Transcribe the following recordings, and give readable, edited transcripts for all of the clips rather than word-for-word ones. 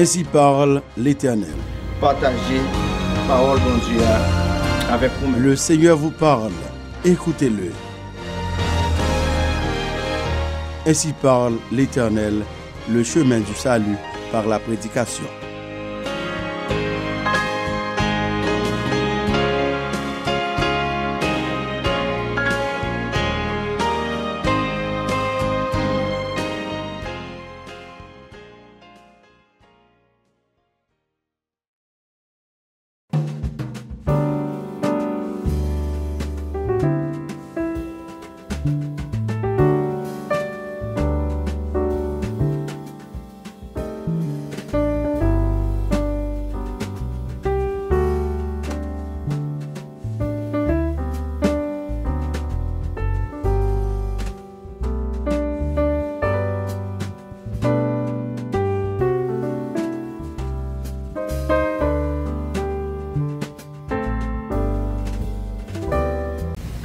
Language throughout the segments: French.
Ainsi parle l'Éternel. Partagez parole de Dieu avec vous. Le Seigneur vous parle, écoutez-le. Ainsi parle l'Éternel, le chemin du salut par la prédication.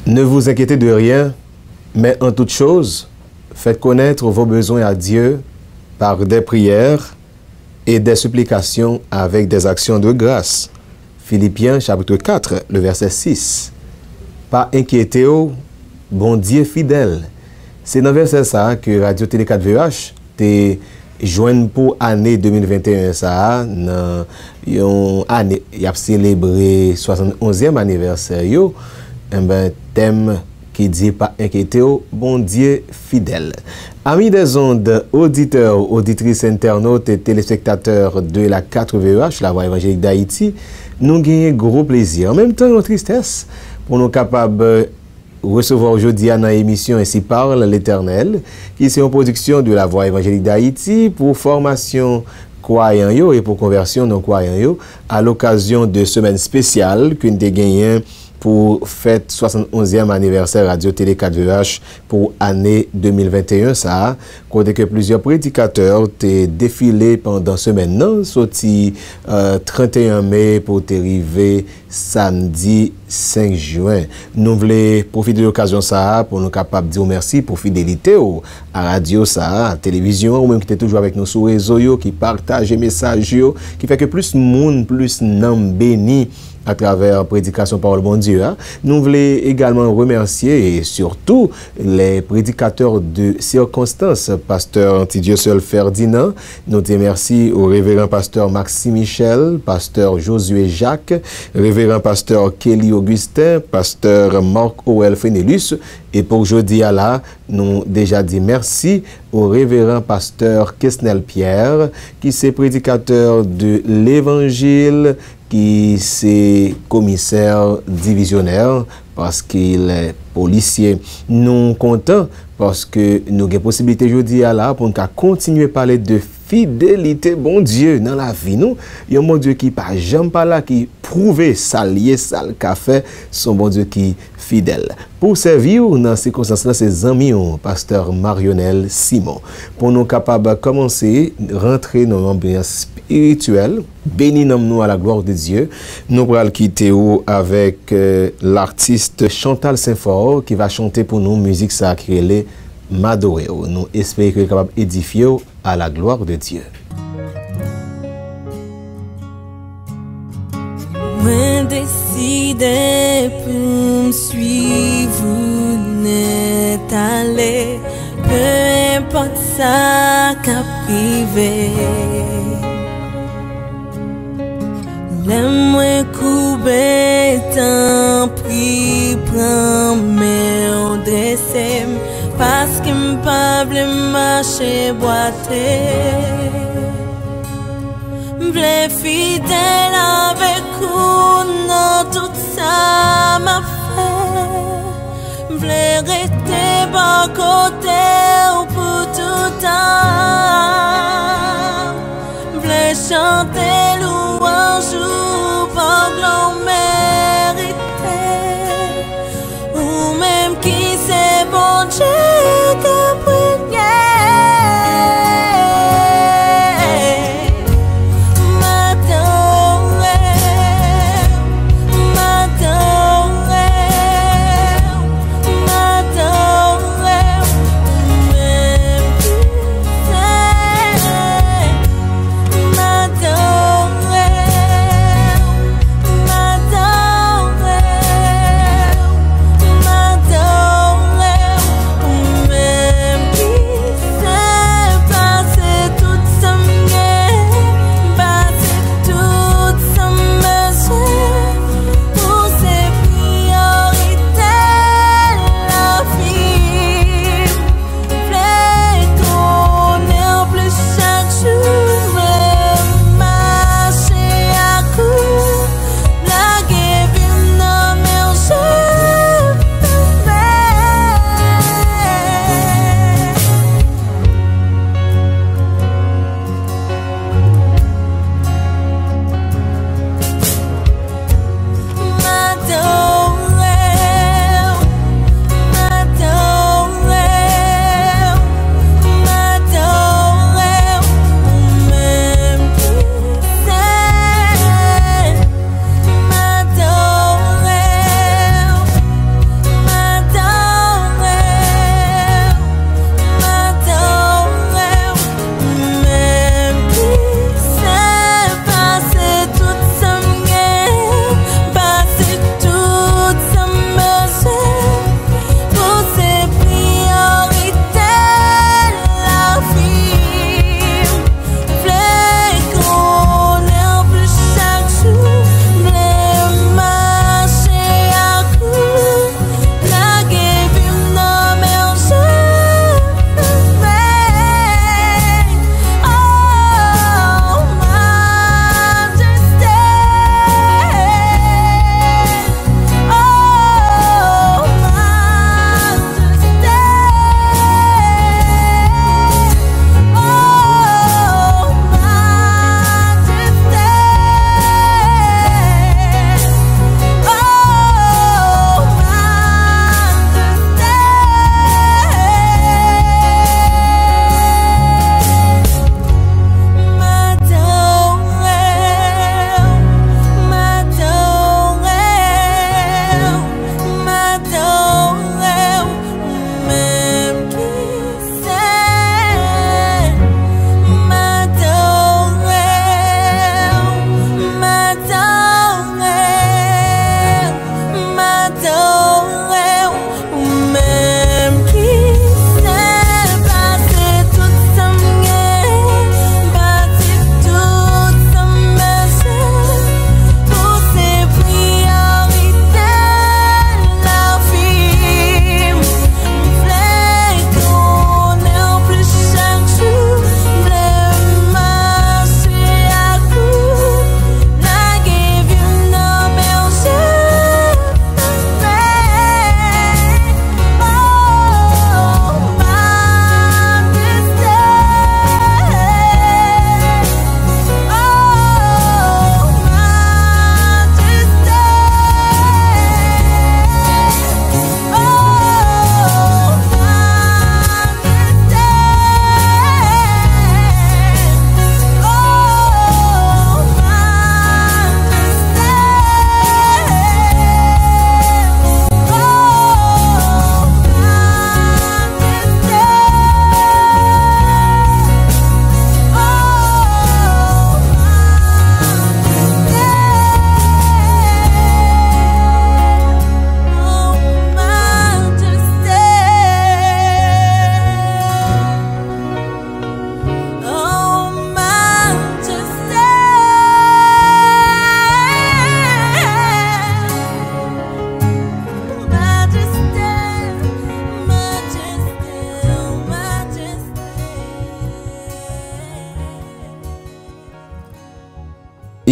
Ne vous inquiétez de rien, mais en toute chose, faites connaître vos besoins à Dieu par des prières et des supplications avec des actions de grâce. Philippiens chapitre 4, le verset 6. Pas inquiétez-vous, bon Dieu fidèle. C'est dans le verset ça que Radio Télé 4VH te joint pour année 2021 ça, dans une année, il a célébré 71e anniversaire yo. Un thème qui dit pas inquiétez-vous, bon Dieu fidèle. Amis des ondes, auditeurs, auditrices, internautes et téléspectateurs de la 4VH, la voix évangélique d'Haïti, nous gagnons gros plaisir. En même temps, nos tristesse pour nous capables de recevoir aujourd'hui dans l'émission Ainsi parle l'Éternel, qui est une production de la voix évangélique d'Haïti pour formation croyants yo et pour conversion non croyants yo à l'occasion de semaine spéciale que nous avons gagné pour fête 71e anniversaire Radio Télé 4VH pour année 2021 ça côté que plusieurs prédicateurs ont défilé pendant semaine non sorti 31 mai pour arriver samedi 5 juin. Nous voulons profiter de l'occasion ça pour nous capables de dire merci pour fidélité à radio ça, à télévision ou même qui était toujours avec nous sur réseau yo, qui partage les messages yo, qui fait que plus monde plus nom béni à travers prédication parole bon Dieu. Hein. Nous voulons également remercier et surtout les prédicateurs de circonstances, pasteur Antidieu Seul Ferdinand. Nous te merci au révérend pasteur Maxime Michel, pasteur Josué Jacques, révérend pasteur Kelly Augustin, pasteur Marc Oel Fenelus. Et pour aujourd'hui, là, nous déjà dit merci au révérend pasteur Kesnel Pierre, qui est prédicateur de l'évangile, qui c'est commissaire divisionnaire parce qu'il est policier. Nous contents parce que nous avons possibilité aujourd'hui là pour nous continuer à parler de fidélité bon Dieu dans la vie nous. Il y a un bon Dieu qui pas jamais pas là qui prouve ça lié ça le café son bon Dieu qui fidèle. Pour servir dans ces circonstances là c'est amis pasteur Marionel Simon pour nous capables de commencer rentrer dans l'ambiance spirituelle. Bénis nous à la gloire de Dieu. Nous allons quitter avec l'artiste Chantal Saint-Fort qui va chanter pour nous musique sacrée M'adorer. Nous espérons qu'il est capable d'édifier à la gloire de Dieu. Moi décidé pour me suivre, n'est allé, peu importe ça qu'a privé. L'aime-moi couper, tant pis, prends mes dressés, parce que m'pas vle marcher boiter. M'vle fidèle avec vous dans tout ça m'a fait. M'vle rester par côté ou pour tout temps. M'vle chanter louange ou par l'on mérité. Ou même qui c'est bon Dieu que prière.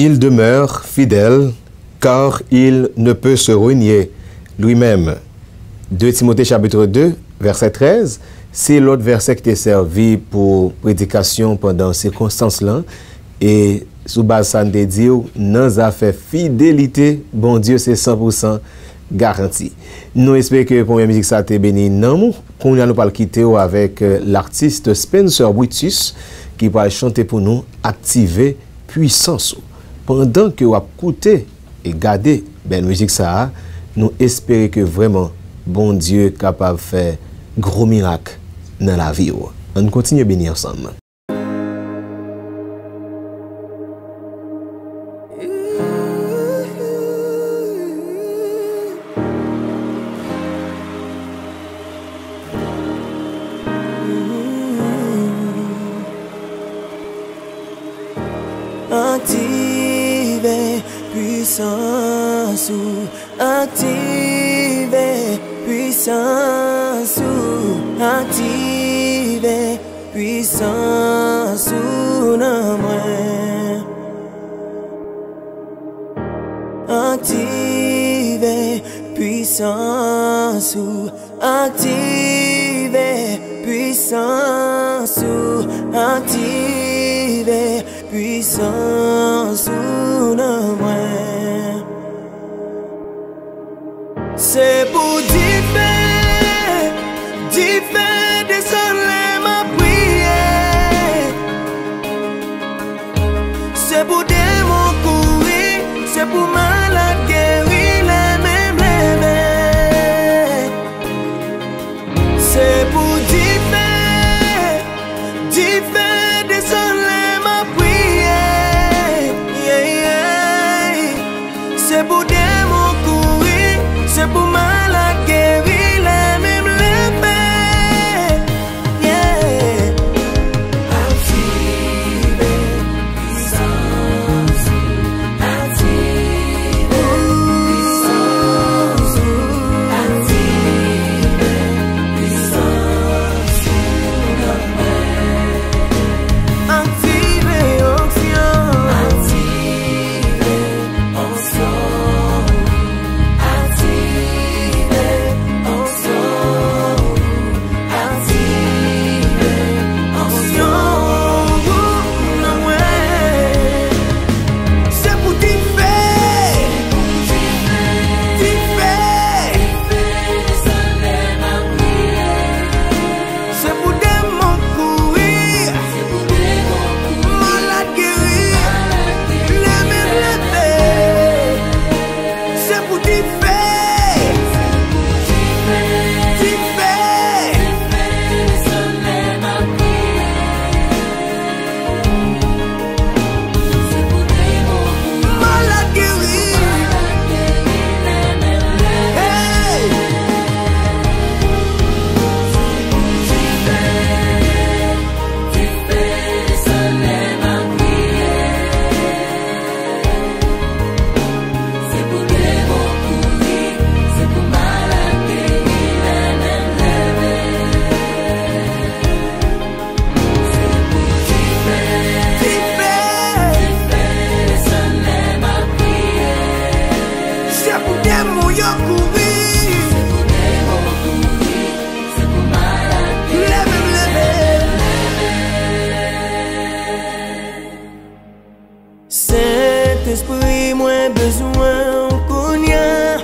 il demeure fidèle, car il ne peut se renier lui-même. 2 Timothée chapitre 2, verset 13, c'est l'autre verset qui t'est servi pour prédication pendant ces circonstances-là. Et sous base ça de dire, nous a fait fidélité, bon Dieu, c'est 100% garanti. Nous espérons que la première musique ça t'est béni. Non, qu'on nous pas le quitter avec l'artiste Spencer Brutus qui va chanter pour nous activer puissance. Pendant que vous écoutez et gardez belle musique ça, nous espérons que vraiment bon Dieu est capable de faire gros miracle dans la vie. On continue à bénir ensemble. Activez puissance, activez puissance, activez puissance, non moins. Activez puissance, activez puissance, activez puissance, non moins. C'est pour diffère, désolé ma prière. C'est pour démons courir, c'est pour malade guérir les mêmes. C'est pour diffère, désolé ma prière. C'est pour démons courir, c'est pour malade guérir les mêmes. Saint-Esprit, moi besoin qu'on y a.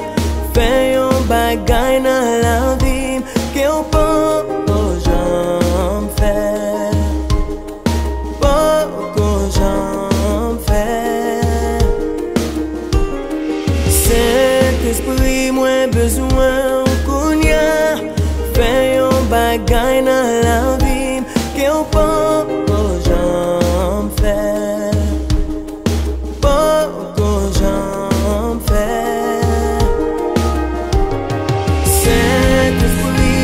Fais un bagay dans la vie qu'on peut j'en faire. Qu'on j'en faire. Saint-Esprit, moi besoin qu'on y a. Fais un bagay dans la vie qu'on peut j'en faire. Saint-Esprit,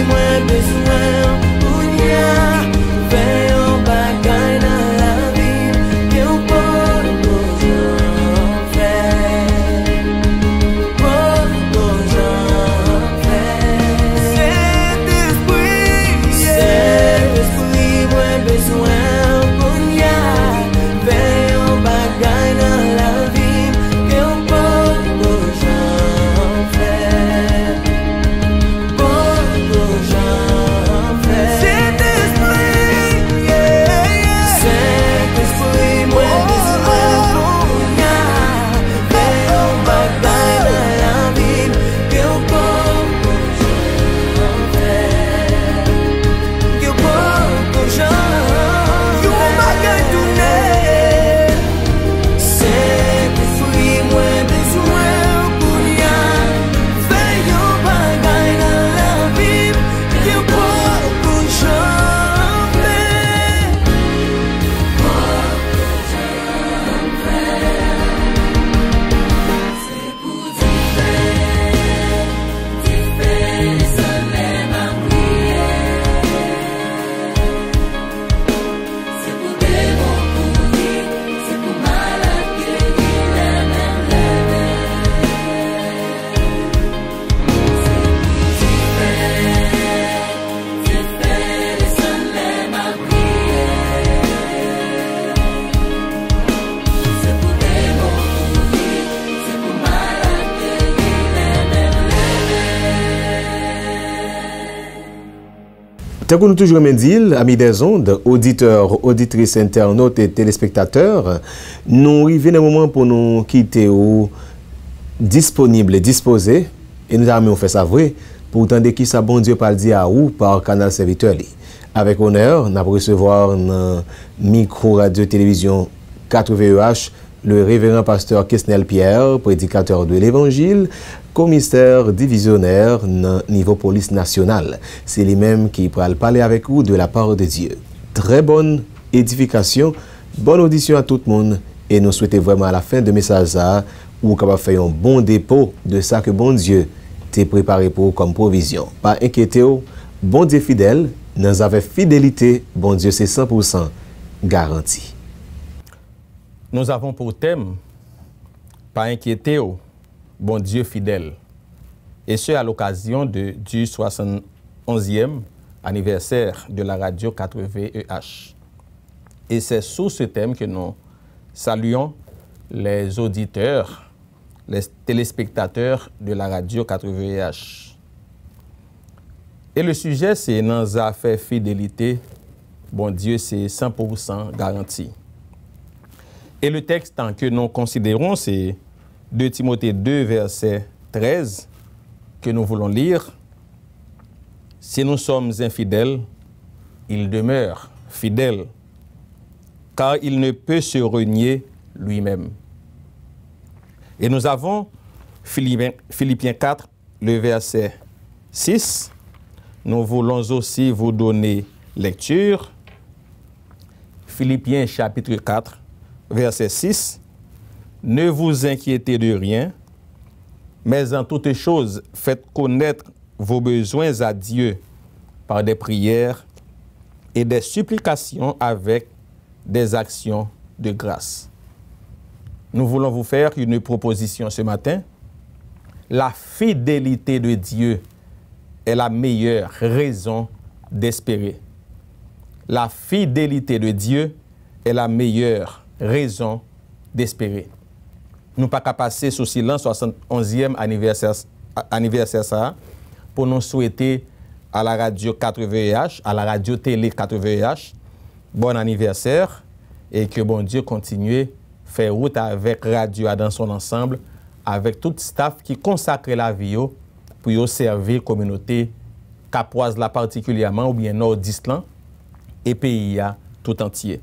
Tant que nous toujours dit, amis des ondes, auditeurs, auditrices, internautes et téléspectateurs, nous arrivons à un moment pour nous quitter ou disponible et disposé, et nous avons fait ça vrai, pour entendre qui ça bon Dieu parle dire à ou par canal serviteur. Avec honneur, nous allons recevoir dans micro radio télévision 4VEH le révérend pasteur Kesnel Pierre, prédicateur de l'évangile, commissaire divisionnaire dans niveau police nationale. C'est lui-même qui pourra parler avec vous de la part de Dieu. Très bonne édification, bonne audition à tout le monde et nous souhaitons vraiment à la fin de message ça ou capable faire un bon dépôt de ça que bon Dieu t'a préparé pour comme provision. Pas inquiétez-vous, bon Dieu fidèle, nous avons fidélité, bon Dieu c'est 100% garanti. Nous avons pour thème, pas inquiétez-vous, bon Dieu fidèle. Et ce, à l'occasion du 71e anniversaire de la radio 4VEH. Et c'est sous ce thème que nous saluons les auditeurs, les téléspectateurs de la radio 4VEH. Et le sujet, c'est dans les affaires fidélité, bon Dieu, c'est 100% garanti. Et le texte que nous considérons, c'est 2 Timothée 2, verset 13, que nous voulons lire. Si nous sommes infidèles, il demeure fidèle, car il ne peut se renier lui-même. Et nous avons Philippiens 4, le verset 6. Nous voulons aussi vous donner lecture. Philippiens chapitre 4, verset 6. Ne vous inquiétez de rien, mais en toutes choses, faites connaître vos besoins à Dieu par des prières et des supplications avec des actions de grâce. Nous voulons vous faire une proposition ce matin. La fidélité de Dieu est la meilleure raison d'espérer. La fidélité de Dieu est la meilleure raison d'espérer. Nous pas qu'à passer sous silence 71e anniversaire ça pour nous souhaiter à la radio 4VEH, à la radio télé 4VEH, bon anniversaire et que bon Dieu continue faire route avec radio dans son ensemble, avec tout staff qui consacre la vie pour servir la communauté capoise là particulièrement ou bien nordiste et pays tout entier.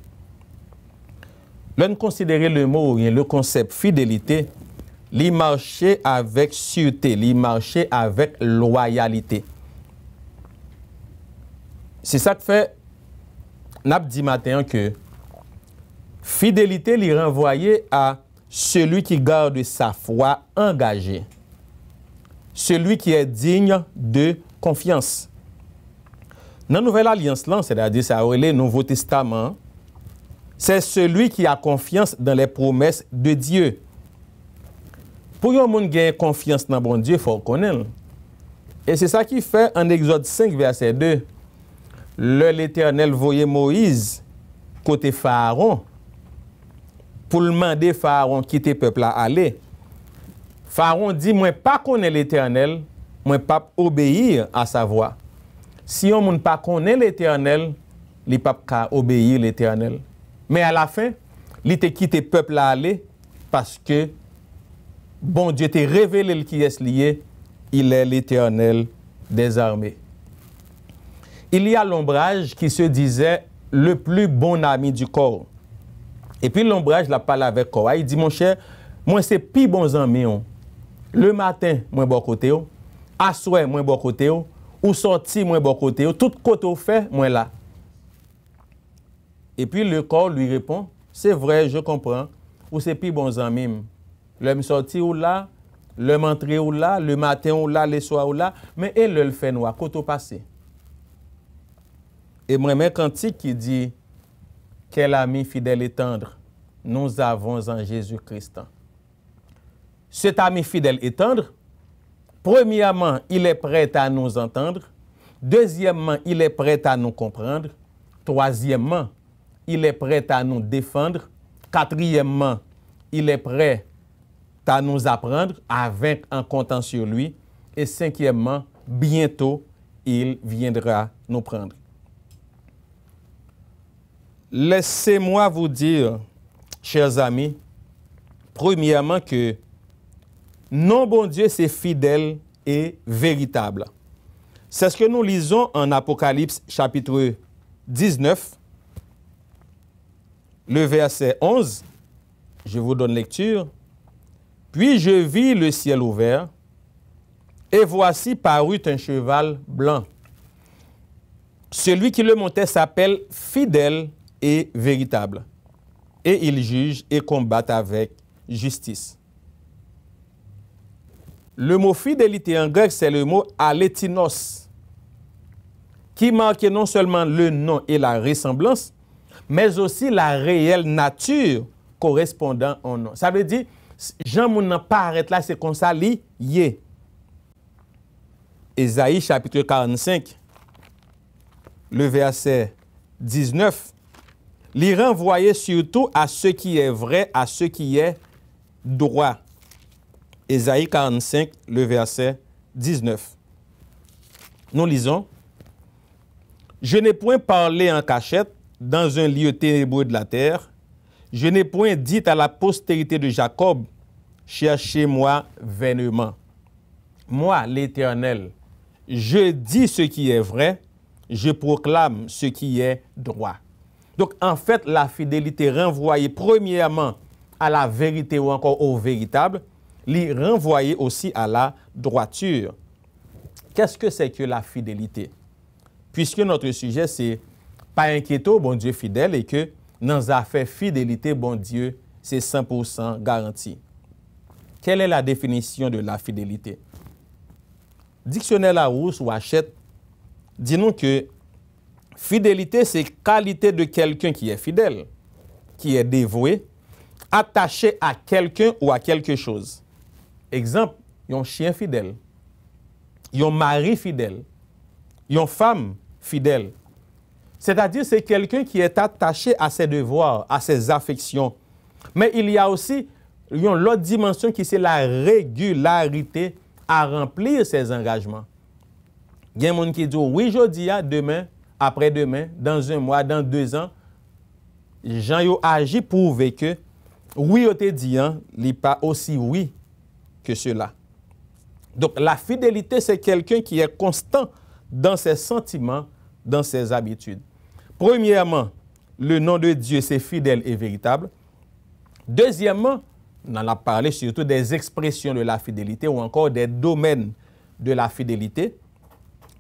L'on considérer le mot, le concept fidélité, l'y marcher avec sûreté, l'y marcher avec loyauté. C'est ça que fait, n'a dit matin que fidélité l'y renvoyer à celui qui garde sa foi engagée, celui qui est digne de confiance. Dans la Nouvelle Alliance, c'est-à-dire ça le Nouveau Testament, c'est celui qui a confiance dans les promesses de Dieu. Pour un monde qui a confiance dans bon Dieu, il faut connaître. Et c'est ça qui fait en Exode 5, verset 2. L'Éternel voyait Moïse côté Pharaon pour le demander Pharaon quitter le peuple à aller. Pharaon dit, moi pas connaître l'Éternel, moi pas obéir à sa voix. Si on ne pas connaît l'Éternel, il ne peut pas obéir l'Éternel. Mais à la fin, il te quitté le peuple à aller parce que bon Dieu t'a révélé qui est lié, il est l'Éternel des armées. Il y a l'ombrage qui se disait le plus bon ami du corps. Et puis l'ombrage la parle avec quoi? Il dit mon cher, moi c'est plus bon ami. Le matin, moi bon côté, à soir, moi bon côté, ou sorti, moi bon côté, tout côté au fait, moi là. Et puis le corps lui répond, c'est vrai, je comprends, ou c'est plus bon ami. Le sorti ou là, le m'entrer ou là, le matin ou là, le soir ou là, mais elle le fait noir, côté passé. Et moi, même cantique qui dit, quel ami fidèle et tendre nous avons en Jésus-Christ. Cet ami fidèle et tendre, premièrement, il est prêt à nous entendre. Deuxièmement, il est prêt à nous comprendre. Troisièmement, il est prêt à nous défendre. Quatrièmement, il est prêt à nous apprendre à vaincre en comptant sur lui. Et cinquièmement, bientôt, il viendra nous prendre. laissez-moi vous dire, chers amis, premièrement que non, bon Dieu, c'est fidèle et véritable. C'est ce que nous lisons en Apocalypse chapitre 19, le verset 11. Je vous donne lecture. Puis je vis le ciel ouvert, et voici parut un cheval blanc. Celui qui le montait s'appelle fidèle et véritable, et il juge et combat avec justice. Le mot fidélité en grec, c'est le mot alétinos, qui marque non seulement le nom et la ressemblance, mais aussi la réelle nature correspondant au nom. Ça veut dire, Jean moun paraît là, c'est comme ça, lié. Ésaïe chapitre 45, le verset 19, l'y renvoyait surtout à ce qui est vrai, à ce qui est droit. Ésaïe 45, le verset 19. Nous lisons. Je n'ai point parlé en cachette dans un lieu ténébreux de la terre. Je n'ai point dit à la postérité de Jacob, cherchez-moi vainement. Moi, l'Éternel, je dis ce qui est vrai, je proclame ce qui est droit. Donc, en fait, la fidélité renvoyée premièrement à la vérité ou encore au véritable, l'y renvoyer aussi à la droiture. Qu'est-ce que c'est que la fidélité? Puisque notre sujet, c'est pas inquiéto, bon Dieu fidèle, et que dans les affaires fidélité, bon Dieu, c'est 100% garanti. Quelle est la définition de la fidélité? Dictionnaire Larousse ou Hachette, dis-nous que fidélité, c'est qualité de quelqu'un qui est fidèle, qui est dévoué, attaché à quelqu'un ou à quelque chose. Exemple, il y a un chien fidèle, il y a un mari fidèle, il y a une femme fidèle. C'est-à-dire, c'est quelqu'un qui est attaché à ses devoirs, à ses affections. Mais il y a aussi l'autre dimension qui c'est la régularité à remplir ses engagements. Il y a des gens qui disent, oui, jeudi, demain, après-demain, dans un mois, dans 2 ans, Jean yo agi pour prouver que oui, on te dit, il n'est pas aussi oui que cela. Donc, la fidélité, c'est quelqu'un qui est constant dans ses sentiments, dans ses habitudes. Premièrement, le nom de Dieu, c'est fidèle et véritable. Deuxièmement, on en a parlé surtout des expressions de la fidélité ou encore des domaines de la fidélité.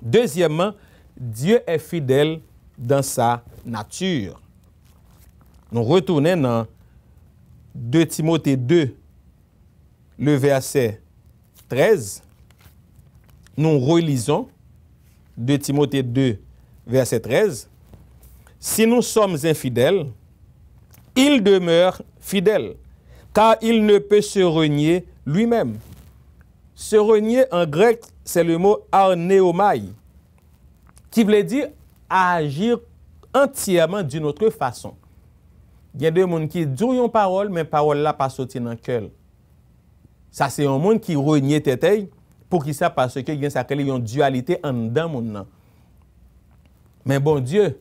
Deuxièmement, Dieu est fidèle dans sa nature. Nous retournons dans 2 Timothée 2, le verset 13. Nous relisons 2 Timothée 2, verset 13. Si nous sommes infidèles, il demeure fidèle, car il ne peut se renier lui-même. Se renier en grec, c'est le mot arneomai, qui veut dire agir entièrement d'une autre façon. Il y a des gens qui disent une parole, mais parole là pas sorti dans le cœur. Ça, c'est un monde qui renie tête pour qui ça, parce qu'il y a une dualité en dedans monde. Mais bon Dieu,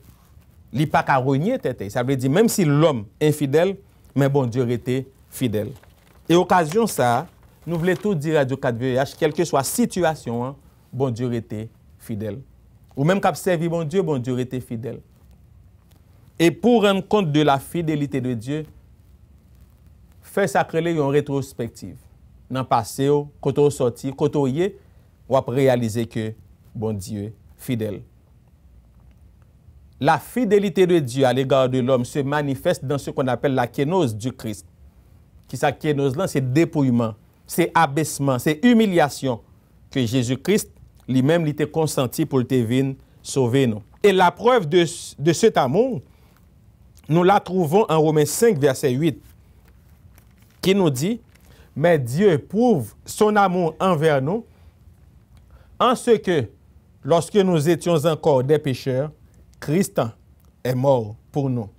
il n'est pas qu'à renier tête. Ça veut dire, même si l'homme est infidèle, mais bon Dieu était fidèle. Et occasion ça, nous voulons tout dire à Radio 4VH, quelle que soit la situation, bon Dieu était fidèle. Ou même quand servi bon Dieu était fidèle. Et pour rendre compte de la fidélité de Dieu, faire sacrer une rétrospective. Dans le passé, quand on sorti, quand on y est, on va réaliser que bon Dieu est fidèle. La fidélité de Dieu à l'égard de l'homme se manifeste dans ce qu'on appelle la kénose du Christ. Qui sa kénose là, c'est dépouillement, c'est abaissement, c'est humiliation que Jésus-Christ lui-même était consenti pour te venir sauver nous. Et la preuve de cet amour, nous la trouvons en Romains 5, verset 8, qui nous dit, « Mais Dieu prouve son amour envers nous, en ce que, lorsque nous étions encore des pécheurs, Christ est mort pour nous. »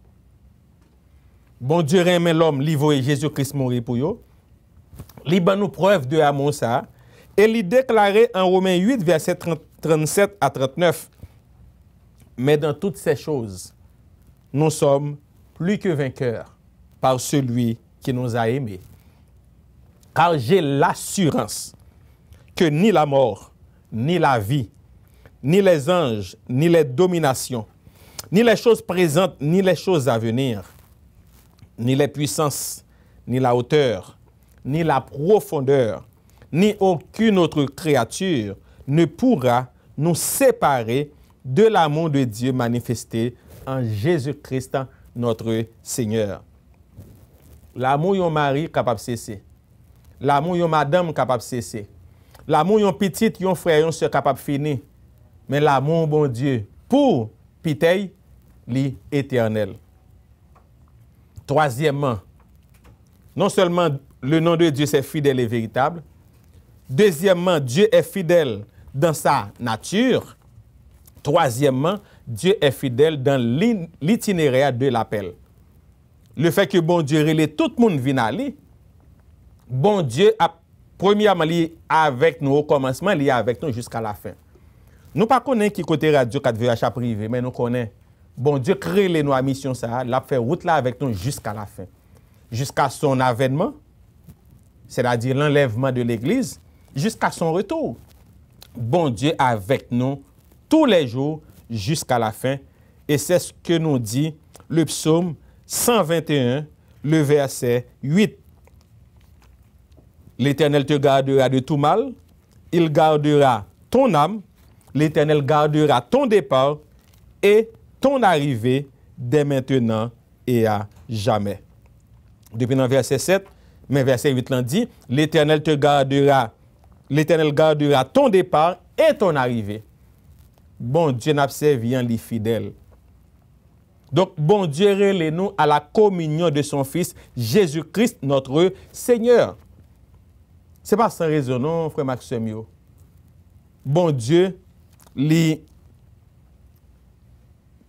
Bon Dieu remet l'homme, livré Jésus-Christ mourir pour nous. Il nous preuve de amour ça. Et il déclarait en Romains 8, verset 37 à 39, « Mais dans toutes ces choses, nous sommes plus que vainqueurs par celui qui nous a aimés. Car j'ai l'assurance que ni la mort, ni la vie, ni les anges, ni les dominations, ni les choses présentes, ni les choses à venir, ni les puissances, ni la hauteur, ni la profondeur, ni aucune autre créature ne pourra nous séparer de l'amour de Dieu manifesté en Jésus-Christ, notre Seigneur. L'amour yon mari capable de cesser. L'amour yon madame capable de cesser. L'amour yon petite, yon frère, yon sœur capable de finir. Mais l'amour bon Dieu pour pitey li éternel. Troisièmement, non seulement le nom de Dieu c'est fidèle et véritable. Deuxièmement, Dieu est fidèle dans sa nature. Troisièmement, Dieu est fidèle dans l'itinéraire de l'appel. Le fait que bon Dieu relève tout le monde vient aller, bon Dieu a premièrement lié avec nous au commencement, lié avec nous jusqu'à la fin. Nous ne connaissons pas qui côté radio 4VH privé, mais nous connaissons. Bon Dieu crée les nous à mission ça, l'a fait route là avec nous jusqu'à la fin. Jusqu'à son avènement, c'est-à-dire l'enlèvement de l'Église, jusqu'à son retour. Bon Dieu avec nous tous les jours jusqu'à la fin. Et c'est ce que nous dit le psaume 121, le verset 8. L'Éternel te gardera de tout mal, il gardera ton âme, l'Éternel gardera ton départ et ton arrivée dès maintenant et à jamais. Depuis dans verset 7, mais verset 8 l'en dit, l'Éternel gardera ton départ et ton arrivée. Bon Dieu n'a servi en li fidèle. Donc, bon Dieu relève nous à la communion de son Fils, Jésus-Christ, notre Seigneur. Ce n'est pas sans raison, non, frère Maxime. Bon Dieu, li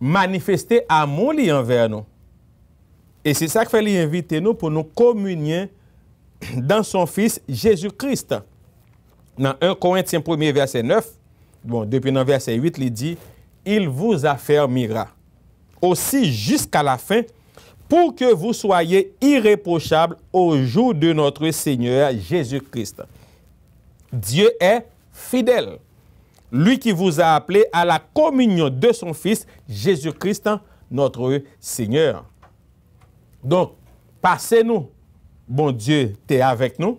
manifesté amour li envers nous. Et c'est ça qui fait lui inviter nous pour nous communier dans son Fils Jésus-Christ. Dans 1 Corinthiens 1er verset 9, bon, depuis dans verset 8, il dit, il vous affermira aussi jusqu'à la fin pour que vous soyez irréprochables au jour de notre Seigneur Jésus-Christ. Dieu est fidèle. Lui qui vous a appelé à la communion de son Fils Jésus-Christ, notre Seigneur. Donc, passez-nous, bon Dieu, t'es avec nous.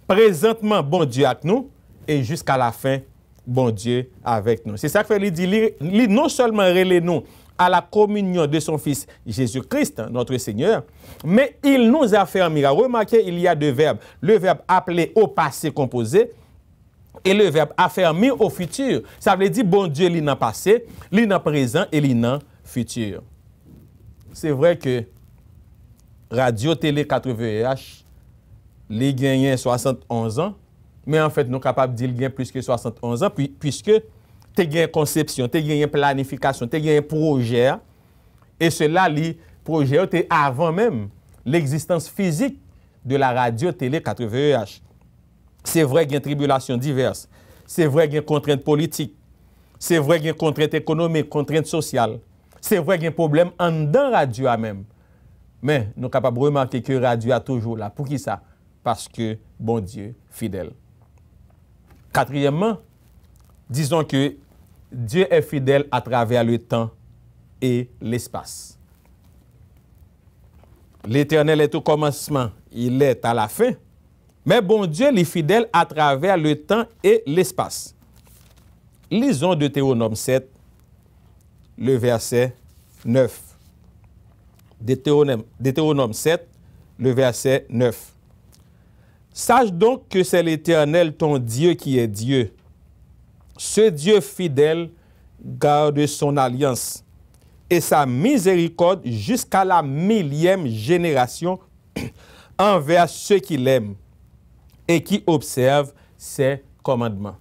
Présentement, bon Dieu avec nous. Et jusqu'à la fin, bon Dieu avec nous. C'est ça que fait, il dit, non seulement relève nous à la communion de son Fils Jésus-Christ, notre Seigneur, mais il nous affermira. Remarquez, il y a deux verbes. Le verbe appelé au passé composé et le verbe affermir au futur. Ça veut dire, bon Dieu, il n'a passé, il n'a présent et il n'a futur. C'est vrai que Radio Télé 4VH, il gagne 71 ans, mais en fait, nous sommes capables de dire qu'il gagne plus que 71 ans, puisque tu as une conception, tu as une planification, tu as un projet, et cela, le projet était avant même l'existence physique de la Radio Télé 4VH. C'est vrai qu'il y a une tribulation diverses, c'est vrai qu'il y a une contrainte politique, c'est vrai qu'il y a une contrainte économique, contrainte sociale, c'est vrai qu'il y a un problème en dedans radio même. Mais nous sommes capables de remarquer que radio a toujours là. Pour qui ça? Parce que bon Dieu fidèle. Quatrièmement, disons que Dieu est fidèle à travers le temps et l'espace. L'Éternel est au commencement, il est à la fin. Mais bon Dieu est fidèle à travers le temps et l'espace. Lisons Deutéronome 7, le verset 9. Deutéronome 7, le verset 9. Sache donc que c'est l'Éternel ton Dieu qui est Dieu. Ce Dieu fidèle garde son alliance et sa miséricorde jusqu'à la 1000e génération envers ceux qui l'aiment et qui observent ses commandements.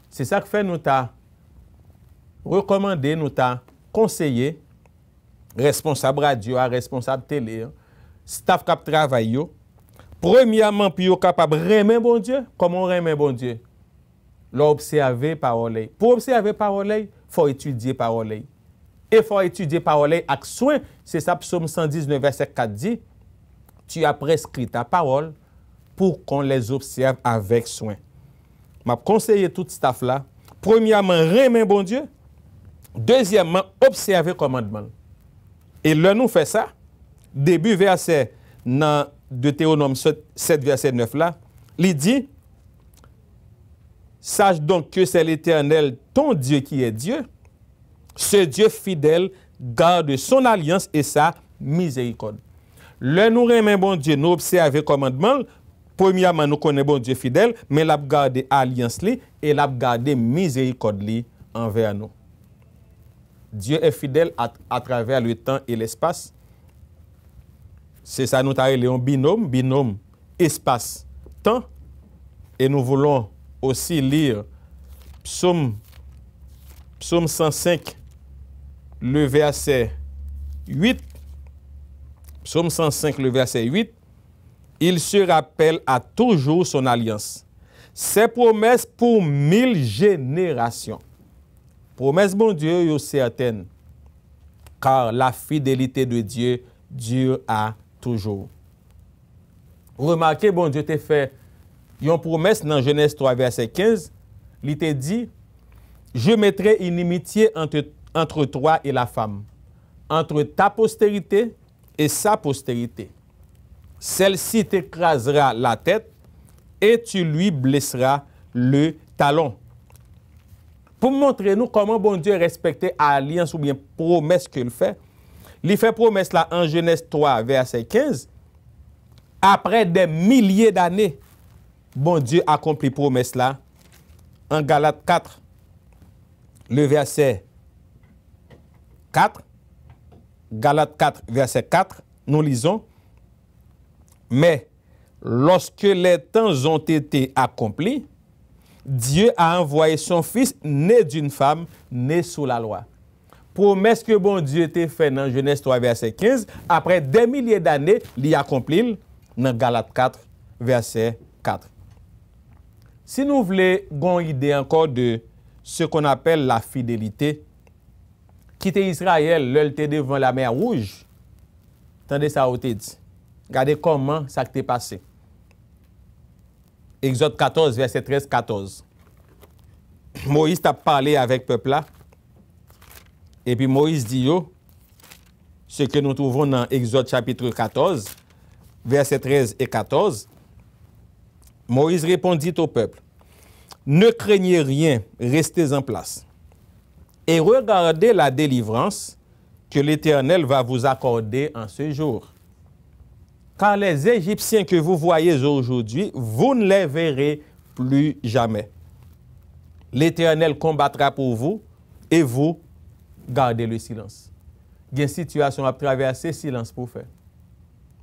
C'est ça que fait nous t'a recommandé, nous t'a conseillé, responsable radio, responsable télé, staff qui travaille. Premièrement, puis vous capable de remettre bon Dieu. Comment on remet bon Dieu? L'observer parole. Pour observer parole, il faut étudier parole. Et faut étudier parole avec soin. C'est ça, Psaume 119, verset 4 dit, tu as prescrit ta parole pour qu'on les observe avec soin. M'a conseillé tout staff là. Premièrement, remercier bon Dieu. Deuxièmement, observer commandement. Et là, nous fait ça. Début verset dans Deutéronome 7, verset 9 là, il dit, sache donc que c'est l'Éternel, ton Dieu qui est Dieu. Ce Dieu fidèle garde son alliance et sa miséricorde. Le nous remet bon Dieu, nous observer commandement. Premièrement, nous connaissons bon Dieu fidèle, mais l'a garder alliance li et l'a garder miséricorde li envers nous. Dieu est fidèle à travers le temps et l'espace. C'est ça nous t'arrêter un binôme espace temps, et nous voulons aussi lire Psaume 105 le verset 8. Psaume 105 le verset 8. Il se rappelle à toujours son alliance. Ses promesses pour 1000 générations. Promesse bon Dieu est certaine, car la fidélité de Dieu dure à toujours. Remarquez, bon Dieu t'a fait une promesse dans Genèse 3, verset 15. Il t'a dit, je mettrai une inimitié entre toi et la femme, entre ta postérité et sa postérité. Celle-ci t'écrasera la tête et tu lui blesseras le talon. Pour montrer nous comment bon Dieu respectait alliance ou bien promesse qu'il fait, il fait promesse là en Genèse 3, verset 15. Après des milliers d'années, bon Dieu accomplit promesse là en Galates 4, le verset 4. Galates 4, verset 4, nous lisons. Mais lorsque les temps ont été accomplis, Dieu a envoyé son fils né d'une femme, né sous la loi. Promesse que bon Dieu t'a fait dans Genèse 3, verset 15, après des milliers d'années, il accomplit dans Galates 4, verset 4. Si nous voulons avoir une idée encore de ce qu'on appelle la fidélité, quitter Israël, l'œil était devant la mer Rouge, attendez ça, vous dit. Regardez comment ça t'est passé. Exode 14, verset 13-14. Moïse t'a parlé avec le peuple là. Et puis Moïse dit, yo, ce que nous trouvons dans Exode chapitre 14, verset 13 et 14. Moïse répondit au peuple, ne craignez rien, restez en place. Et regardez la délivrance que l'Éternel va vous accorder en ce jour. Car les Égyptiens que vous voyez aujourd'hui, vous ne les verrez plus jamais. L'Éternel combattra pour vous et vous gardez le silence. Il y a une situation à traverser, silence pour faire.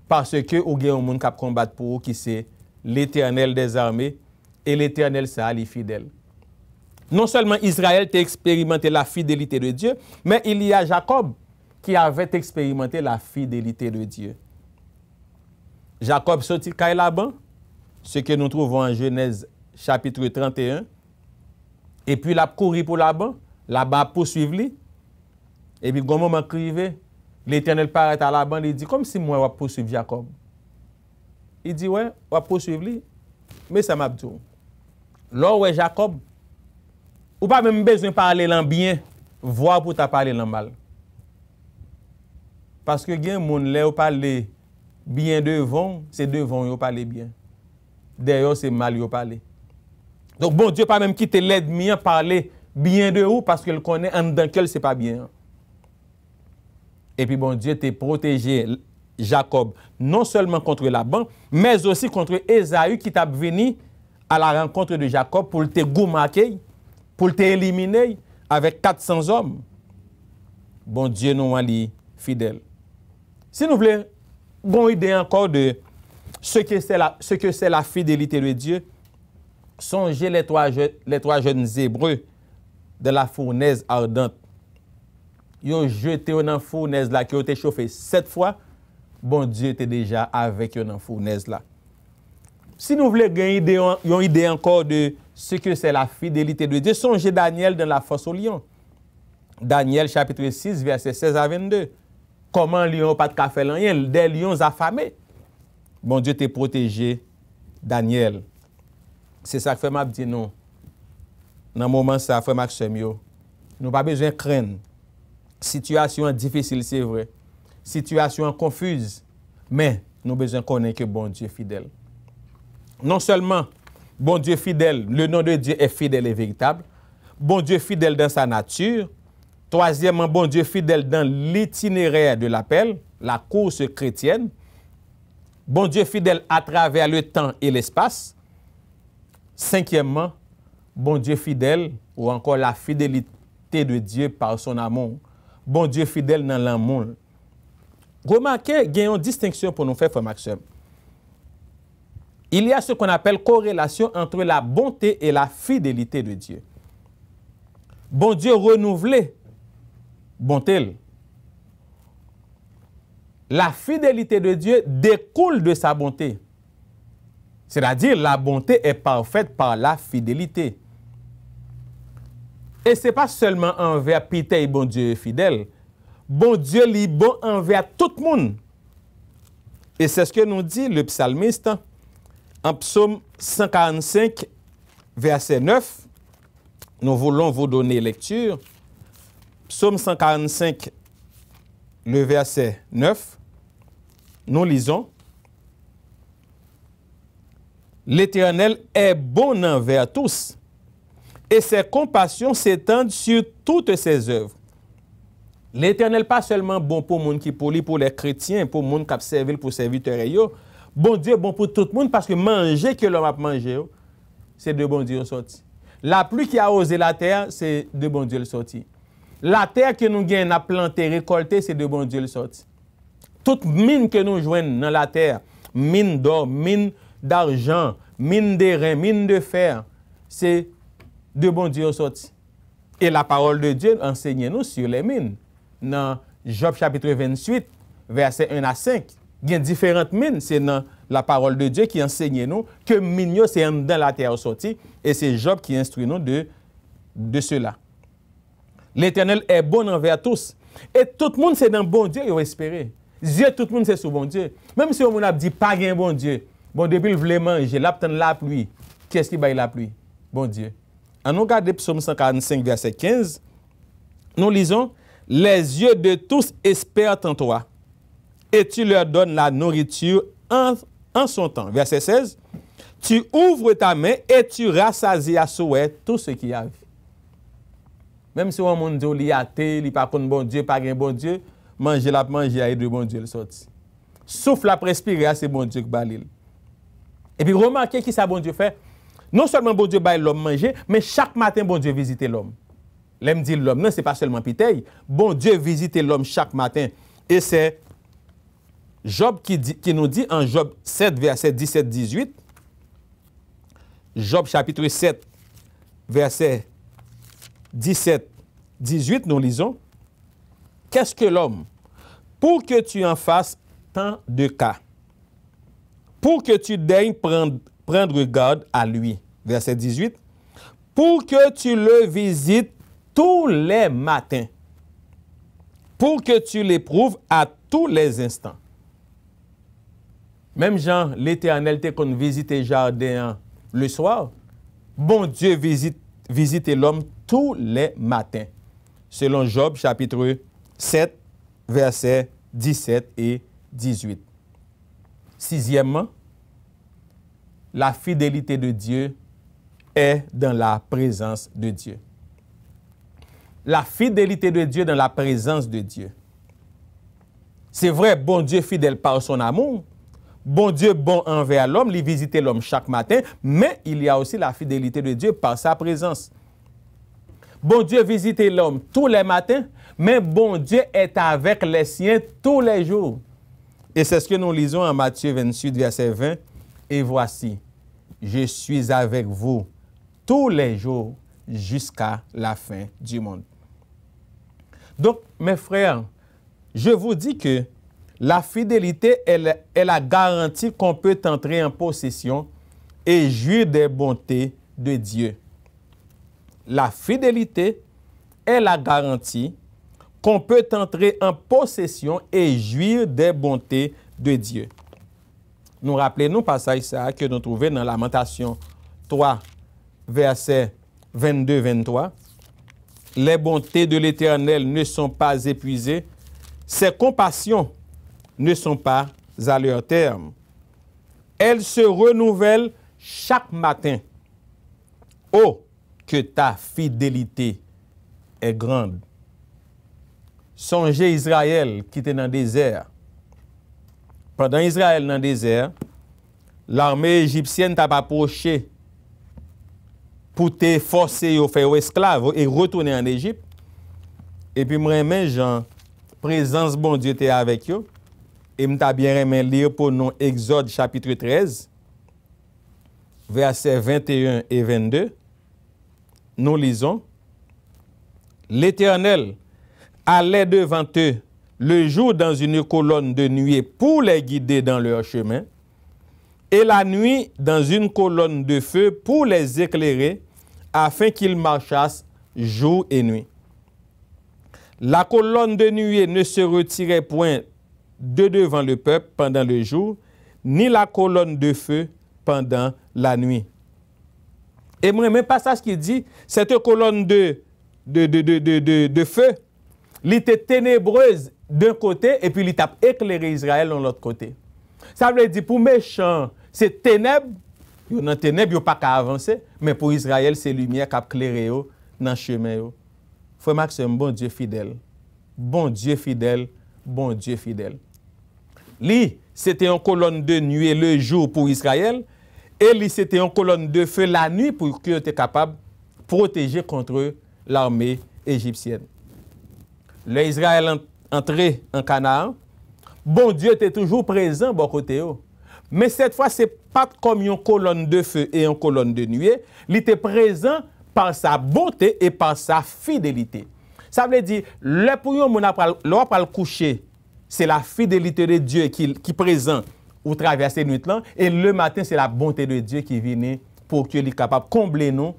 Parce que il y a un monde qui combat pour vous qui c'est l'Éternel des armées et l'Éternel ça est fidèle. Non seulement Israël a expérimenté la fidélité de Dieu, mais il y a Jacob qui avait expérimenté la fidélité de Dieu. Jacob sortit de Laban, ce que nous trouvons en Genèse chapitre 31. Et puis il a couru pour Laban, Laban a poursuivi. Et puis, quand moment crivé, l'Éternel paraît à Laban, il dit, comme si moi, je poursuivre Jacob. Il dit, ouais, je poursuivre lui, mais ça m'a dit. Là, ouais, Jacob, ou pas même besoin de parler en bien, voir pour ta parler en mal. Parce que, il y a des gens qui parlent bien devant, c'est devant qui parlent bien. D'ailleurs, c'est mal qui parlent. Donc, bon Dieu, pas même quitter l'ennemi à parler bien de vous, parce qu'il connaît en dedans qu'elle, c'est pas bien. Et puis, bon Dieu t'a protégé Jacob, non seulement contre Laban, mais aussi contre Ésaü qui t'a venu à la rencontre de Jacob pour te goumarquer, pour te éliminer avec 400 hommes. Bon Dieu nous est fidèle. Si nous voulons une idée encore de ce que c'est la fidélité de Dieu, songez les trois jeunes Hébreux de la fournaise ardente. Ils ont jeté dans la fournaise là qui a été chauffée 7 fois. Bon Dieu était déjà avec eux dans la fournaise là. Si nous voulons gagner une idée encore de ce que c'est la fidélité de Dieu, songez Daniel dans la fosse au lion. Daniel chapitre 6, verset 16 à 22. Comment lion pas de café rien, des lions affamés. Bon Dieu t'a protégé, Daniel. C'est ça que fait m'a dit non. Dans le moment ça fait Maxime yo. Nous pas besoin de craindre. Situation difficile, c'est vrai. Situation confuse, mais nous besoin de connaître que bon Dieu est fidèle. Non seulement bon Dieu fidèle, le nom de Dieu est fidèle et véritable. Bon Dieu fidèle dans sa nature. Troisièmement, bon Dieu fidèle dans l'itinéraire de l'appel, la course chrétienne. Bon Dieu fidèle à travers le temps et l'espace. Cinquièmement, bon Dieu fidèle, ou encore la fidélité de Dieu par son amour. Bon Dieu fidèle dans l'amour. Remarquez, il y a une distinction pour nous faire, frère Maxime. Il y a ce qu'on appelle corrélation entre la bonté et la fidélité de Dieu. Bon Dieu renouvelé, bonté. La fidélité de Dieu découle de sa bonté. C'est-à-dire, la bonté est parfaite par la fidélité. Et ce n'est pas seulement envers Peter, bon Dieu est fidèle. Bon Dieu est bon envers tout le monde. Et c'est ce que nous dit le psalmiste en psaume 145, verset 9. Nous voulons vous donner lecture. Psaume 145, le verset 9. Nous lisons. L'Éternel est bon envers tous, et ses compassions s'étendent sur toutes ses œuvres. L'Éternel pas seulement bon pour les gens qui pour les chrétiens, pour les gens qui servent pour serviteurs. Bon Dieu bon pour tout le monde parce que manger que l'homme a mangé, c'est de bon Dieu sorti. La pluie qui a arrosé la terre, c'est de bon Dieu sorti. La terre que nous gagnons à planter, récolter, c'est de bon Dieu sorti. Toute mine que nous joignons dans la terre, mine d'or, mine d'argent, mine de rein, mine de fer, c'est de bon Dieu sorti. Et la parole de Dieu enseigne-nous sur les mines. Dans Job chapitre 28, verset 1 à 5, il y a différentes mines. C'est dans la parole de Dieu qui enseigne nous que mine c'est dans la terre sorti. Et c'est Job qui instruit nous de cela. L'Éternel est bon envers tous. Et tout le monde c'est dans bon Dieu, il va espérer. Dieu, tout le monde c'est sous bon Dieu. Même si on a dit pas gain bon Dieu. Bon, depuis il voulait manger, là, la pluie. Qu'est-ce qui baille la pluie? Bon Dieu. En nous regardant Psaume 145, verset 15, nous lisons « Les yeux de tous espèrent en toi, et tu leur donnes la nourriture en son temps. » Verset 16, « Tu ouvres ta main et tu rassasies à souhait tout ce qui a vie. » Même si on dit qu'il y a thé, il n'y a pas de bon Dieu, pas de bon Dieu, manger la manger et de bon Dieu le sorti. Souffle la respirer, c'est bon Dieu qui balil. Et puis remarquez qui ça bon Dieu fait. Non seulement bon Dieu baille l'homme manger, mais chaque matin bon Dieu visite l'homme. L'aime dit l'homme, non, c'est pas seulement Pitey. Bon Dieu visite l'homme chaque matin. Et c'est Job qui nous dit en Job 7, verset 17-18. Job chapitre 7, verset 17-18, nous lisons. Qu'est-ce que l'homme? Pour que tu en fasses tant de cas. Pour que tu daignes prendre garde à lui. Verset 18. Pour que tu le visites tous les matins. Pour que tu l'éprouves à tous les instants. Même Jean, l'Éternel te qu'on visite le jardin le soir. Bon Dieu visite l'homme tous les matins. Selon Job, chapitre 7, versets 17 et 18. Sixièmement, la fidélité de Dieu est dans la présence de Dieu. La fidélité de Dieu dans la présence de Dieu. C'est vrai, bon Dieu fidèle par son amour, bon Dieu bon envers l'homme, il visite l'homme chaque matin, mais il y a aussi la fidélité de Dieu par sa présence. Bon Dieu visite l'homme tous les matins, mais bon Dieu est avec les siens tous les jours. Et c'est ce que nous lisons en Matthieu 28, verset 20. Et voici, je suis avec vous tous les jours jusqu'à la fin du monde. Donc, mes frères, je vous dis que la fidélité est la garantie qu'on peut entrer en possession et jouir des bontés de Dieu. La fidélité est la garantie qu'on peut entrer en possession et jouir des bontés de Dieu. Nous rappelons passage ça que nous trouvons dans Lamentation 3, verset 22-23. Les bontés de l'Éternel ne sont pas épuisées, ses compassions ne sont pas à leur terme. Elles se renouvellent chaque matin. Oh, que ta fidélité est grande. Songez Israël qui était dans le désert. Pendant Israël dans le désert, l'armée égyptienne t'a approché pour te forcer à faire esclave et retourner en Égypte. Et puis, moi, Jean, présence bon Dieu était avec eux. Et m'ta bien aimé lire pour nous Exode chapitre 13, versets 21 et 22. Nous lisons: L'Éternel allait devant eux le jour dans une colonne de nuée pour les guider dans leur chemin, et la nuit dans une colonne de feu pour les éclairer, afin qu'ils marchassent jour et nuit. La colonne de nuée ne se retirait point de devant le peuple pendant le jour, ni la colonne de feu pendant la nuit. Et moi, même passage qui dit, cette colonne de feu, elle était ténébreuse d'un côté et puis elle t'a éclairé Israël de l'autre côté. Ça veut dire pour méchants, c'est ténèbres, dans les ténèbres, ils n'ont pas qu'à avancer, mais pour Israël, c'est lumière qui a éclairé dans le chemin. Frère Maxime, bon Dieu fidèle. Bon Dieu fidèle, bon Dieu fidèle. Lui, c'était une colonne de nuée le jour pour Israël, et lui, c'était une colonne de feu la nuit pour qu'il était capable de protéger contre l'armée égyptienne. L'Israël entré en Canaan, bon Dieu était toujours présent bon côté. Mais cette fois, ce n'est pas comme une colonne de feu et une colonne de nuée, il était présent par sa bonté et par sa fidélité. Ça veut dire, le pour yon moun apal le coucher, c'est la fidélité de Dieu qui est présent au travers ces nuits-là, et le matin, c'est la bonté de Dieu qui vient pour qu'il soit capable de combler nous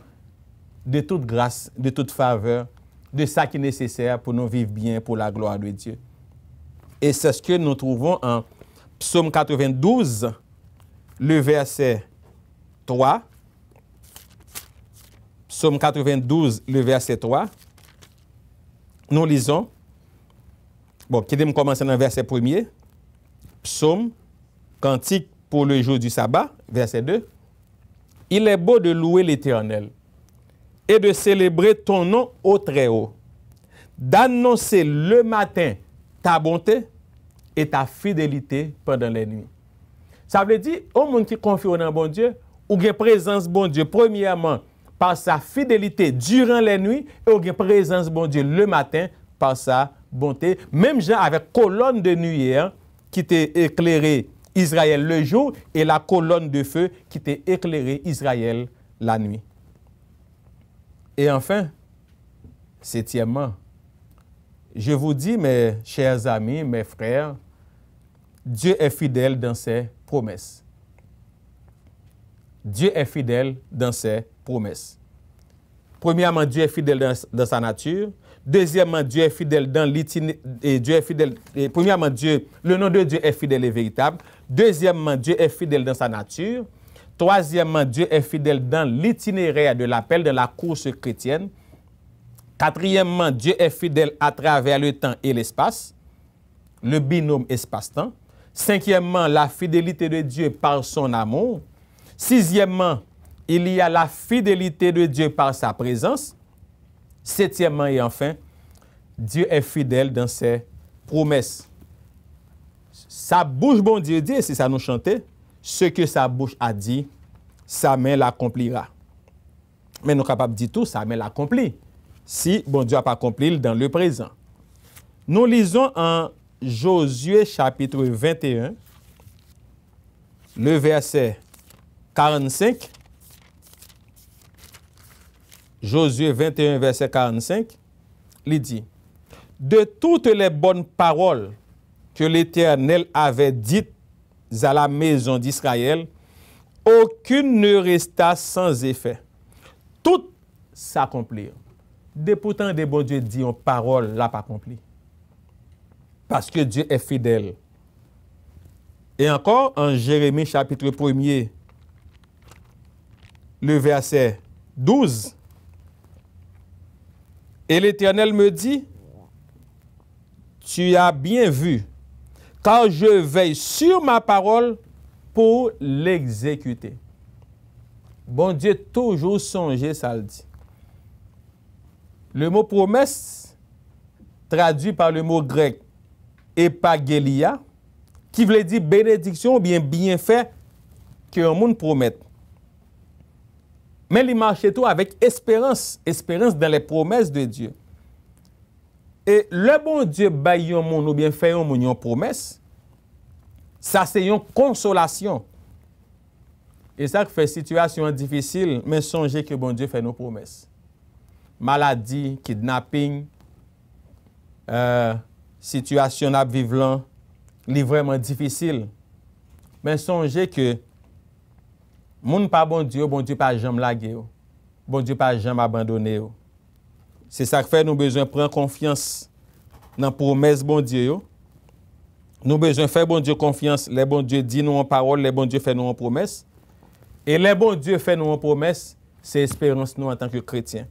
de toute grâce, de toute faveur, de ça qui est nécessaire pour nous vivre bien pour la gloire de Dieu. Et c'est ce que nous trouvons en Psaume 92, le verset 3. Psaume 92, le verset 3. Nous lisons. Bon, qui me commencer dans le verset 1er. Psaume, cantique pour le jour du sabbat, verset 2. Il est beau de louer l'Éternel et de célébrer ton nom au Très-Haut, d'annoncer le matin ta bonté et ta fidélité pendant les nuits. Ça veut dire, au monde qui confie en bon Dieu, ou bien présence bon Dieu, premièrement, par sa fidélité durant les nuits, et ou bien présence bon Dieu le matin, par sa bonté. Même gens avec colonne de nuée qui était éclairée Israël le jour, et la colonne de feu qui était éclairée Israël la nuit. Et enfin, septièmement, je vous dis, mes chers amis, mes frères, Dieu est fidèle dans ses promesses. Dieu est fidèle dans ses promesses. Premièrement, Dieu est fidèle dans sa nature. Deuxièmement, Dieu est fidèle dans l'itinéraire. Premièrement, le nom de Dieu est fidèle et véritable. Deuxièmement, Dieu est fidèle dans sa nature. Troisièmement, Dieu est fidèle dans l'itinéraire de l'appel, de la course chrétienne. Quatrièmement, Dieu est fidèle à travers le temps et l'espace, le binôme espace-temps. Cinquièmement, la fidélité de Dieu par son amour. Sixièmement, il y a la fidélité de Dieu par sa présence. Septièmement et enfin, Dieu est fidèle dans ses promesses. Sa bouche, bon Dieu dit, si ça nous chantait, ce que sa bouche a dit, sa main l'accomplira. Mais nous sommes capables de dire tout, sa main l'accomplit. Si bon Dieu n'a pas accompli dans le présent. Nous lisons en Josué chapitre 21, le verset 45. Josué 21, verset 45, il dit: de toutes les bonnes paroles que l'Éternel avait dites à la maison d'Israël, aucune ne resta sans effet. Toutes s'accomplirent. de pourtant de bon Dieu dit une parole l'a pas accompli. Parce que Dieu est fidèle. Et encore, en Jérémie chapitre 1er, le verset 12, et l'Éternel me dit, tu as bien vu, car je veille sur ma parole pour l'exécuter. Bon Dieu toujours songé, ça le dit. Le mot promesse, traduit par le mot grec epagélia, qui veut dire bénédiction ou bien bienfait que un monde promette. Mais il marche tout avec espérance dans les promesses de Dieu. Et le bon Dieu baille un monde ou bien fait un monde une promesse, ça c'est une consolation. Et ça fait situation difficile, mais songez que bon Dieu fait nos promesses. Maladie, kidnapping, situation à vivre là, est vraiment difficile. Mais songez que moun pas bon Dieu pas jamais laguer. Bon Dieu pas jamais abandonner. C'est ça qui fait nous besoin prendre confiance dans la promesse bon Dieu. Nous besoin faire bon Dieu confiance. Les bon Dieu dit nous en parole, les bon Dieu fait nous en promesse. Et les bon Dieu fait nous en promesse, c'est espérance nous en tant que chrétiens.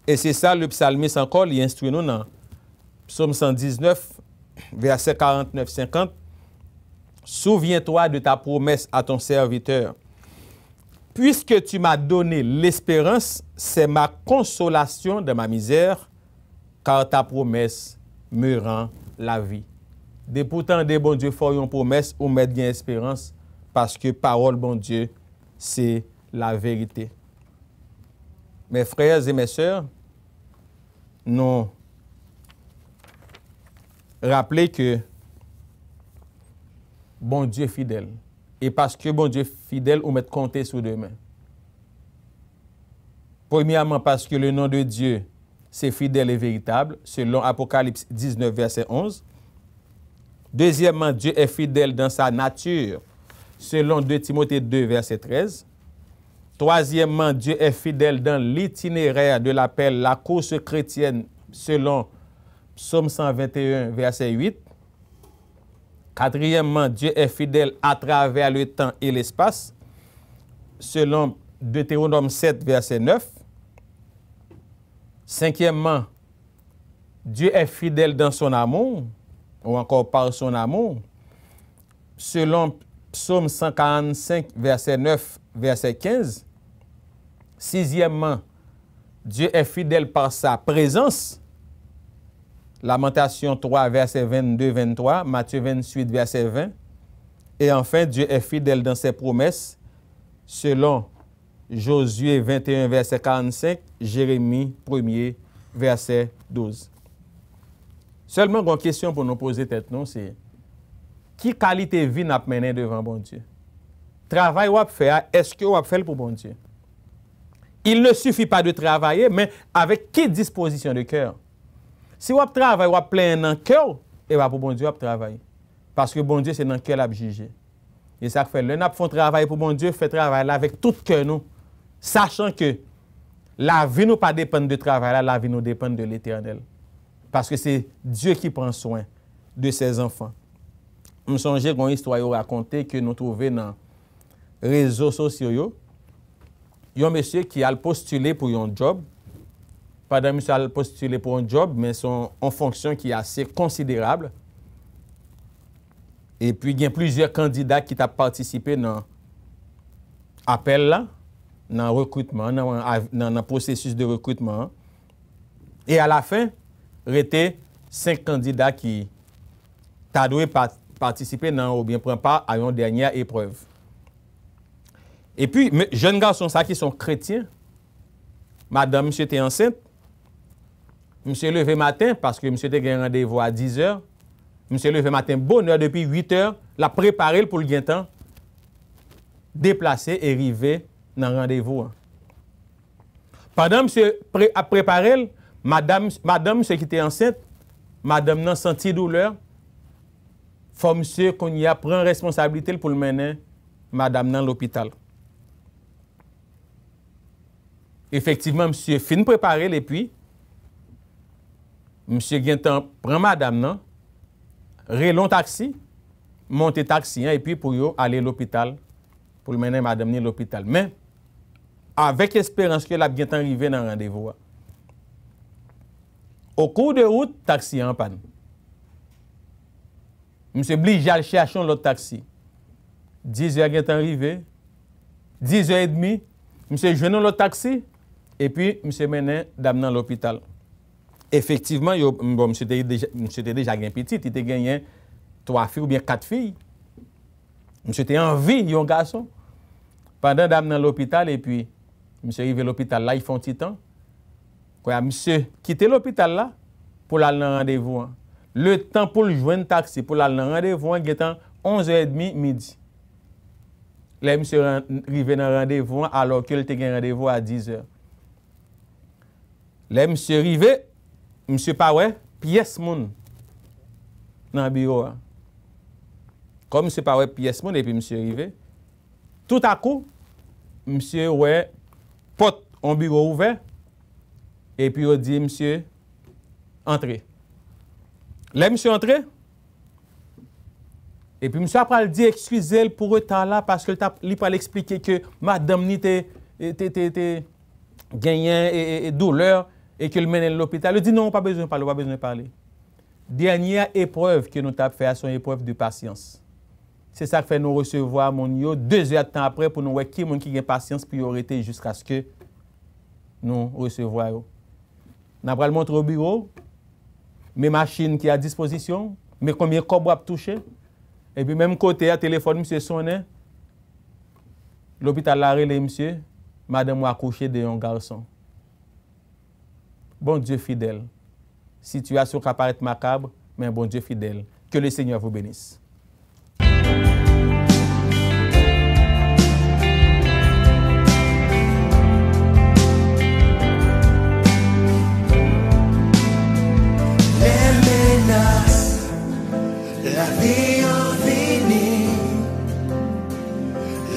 Et c'est ça le psalmiste encore, il instruit nous dans Psaume 119, verset 49-50. Souviens-toi de ta promesse à ton serviteur. Puisque tu m'as donné l'espérance, c'est ma consolation de ma misère, car ta promesse me rend la vie. De pourtant, des bon Dieu font une promesse ou mettre bien espérance, parce que parole bon Dieu, c'est la vérité. Mes frères et mes sœurs, nous rappelez que bon Dieu est fidèle. Et parce que bon Dieu est fidèle, on met compter sur deux mains. Premièrement, parce que le nom de Dieu, c'est fidèle et véritable, selon Apocalypse 19, verset 11. Deuxièmement, Dieu est fidèle dans sa nature, selon 2 Timothée 2, verset 13. Troisièmement, Dieu est fidèle dans l'itinéraire de l'appel, la course chrétienne, selon Psaume 121, verset 8. Quatrièmement, Dieu est fidèle à travers le temps et l'espace, selon Deutéronome 7, verset 9. Cinquièmement, Dieu est fidèle dans son amour, ou encore par son amour, selon Psaume 145, verset 9, verset 15. Sixièmement, Dieu est fidèle par sa présence. Lamentation 3, verset 22-23, Matthieu 28, verset 20. Et enfin, Dieu est fidèle dans ses promesses, selon Josué 21, verset 45, Jérémie 1er, verset 12. Seulement, une question pour nous poser tête, non, c'est qui qualité de vie n'a mené devant bon Dieu? Travail ou faire, est-ce que vous fait pour bon Dieu? Il ne suffit pas de travailler, mais avec quelle disposition de cœur? Si vous travaillez, vous plein dans le cœur, et pour bon Dieu, vous travaillez. Parce que bon Dieu, c'est dans le cœur à juger. Et ça fait, le nap font travail pour bon Dieu, fait travail là avec tout cœur nous, sachant que la vie nous pas dépend de travail là, la vie nous dépend de l'Éternel. Parce que c'est Dieu qui prend soin de ses enfants. Je me songe une histoire à raconter que nous trouvons dans les réseaux sociaux. Il y a un monsieur qui a postulé pour un job. Pendant que monsieur a postulé pour un job, mais son en fonction qui est assez considérable. Et puis, il y a plusieurs candidats qui ont participé dans l'appel là, dans le recrutement, dans le processus de recrutement. Et à la fin, il y a 5 candidats qui ont dû participer dans, ou bien prendre part à une dernière épreuve. Et puis, jeunes garçons ça qui sont chrétiens, madame, monsieur était enceinte, monsieur levé matin, parce que monsieur était un rendez-vous à 10 heures, monsieur levé matin, bonne heure depuis 8 heures, l'a préparé pour le gain temps, déplacé et arrivé dans le rendez-vous. Pendant monsieur a préparé, madame, monsieur qui était enceinte, madame n'a senti douleur, faut monsieur qu'on y a prend responsabilité pour le mener madame dans l'hôpital. effectivement, monsieur fin préparé et puis monsieur Guintan prend madame non, relon taxi, monter taxi et puis pour yo aller à l'hôpital pour mener madame ni l'hôpital. Mais avec espérance que la Guintan arrivé dans rendez-vous. Au cours de route, taxi en panne. Monsieur obligé à chercher l'autre taxi. 10h est arrivé. 10h30, monsieur joint l'autre taxi et puis monsieur mené dame dans l'hôpital. Effectivement, bon, monsieur était déjà un petit, il était gagné 3 filles ou bien 4 filles. Monsieur était en vie, un garçon. Pendant dame dans l'hôpital et puis monsieur arrivé à l'hôpital là, il font un petit temps. Quand monsieur quitté l'hôpital là pour aller dans rendez-vous. Hein. Le temps pour le joindre taxi pour aller dans rendez-vous, il est 11h30 midi. Là, monsieur arrivé dans rendez-vous alors qu'il était un rendez-vous à 10h. Là, monsieur arrivé, monsieur pas ouais, pièce moun dans le bureau. Comme monsieur pas ouais, pièce moun et puis monsieur arrivé, tout à coup, monsieur ouais, porte en bureau ouvert et puis il dit monsieur entrez. Là, monsieur entrez. Et puis, monsieur après, il dit, excusez pour le retard là, parce qu'il a expliqué que madame ni te gagné et douleur et qu'il mène à l'hôpital. Il dit, non, pas besoin de parler, pas besoin de parler. Dernière épreuve que nous avons fait, c'est une épreuve de patience. C'est ça qui fait nous recevoir mon 2 heures de temps après pour nous voir qui a patience priorité jusqu'à ce que nous recevions. Nous avons montré au bureau, mes machines qui sont à disposition, mais combien de corps à toucher. Et puis même côté, à téléphone, monsieur sonné. L'hôpital l'a relé, monsieur. Madame a accouché de un garçon. Bon Dieu fidèle. Situation qui apparaît macabre, mais bon Dieu fidèle. Que le Seigneur vous bénisse. La vie en fini,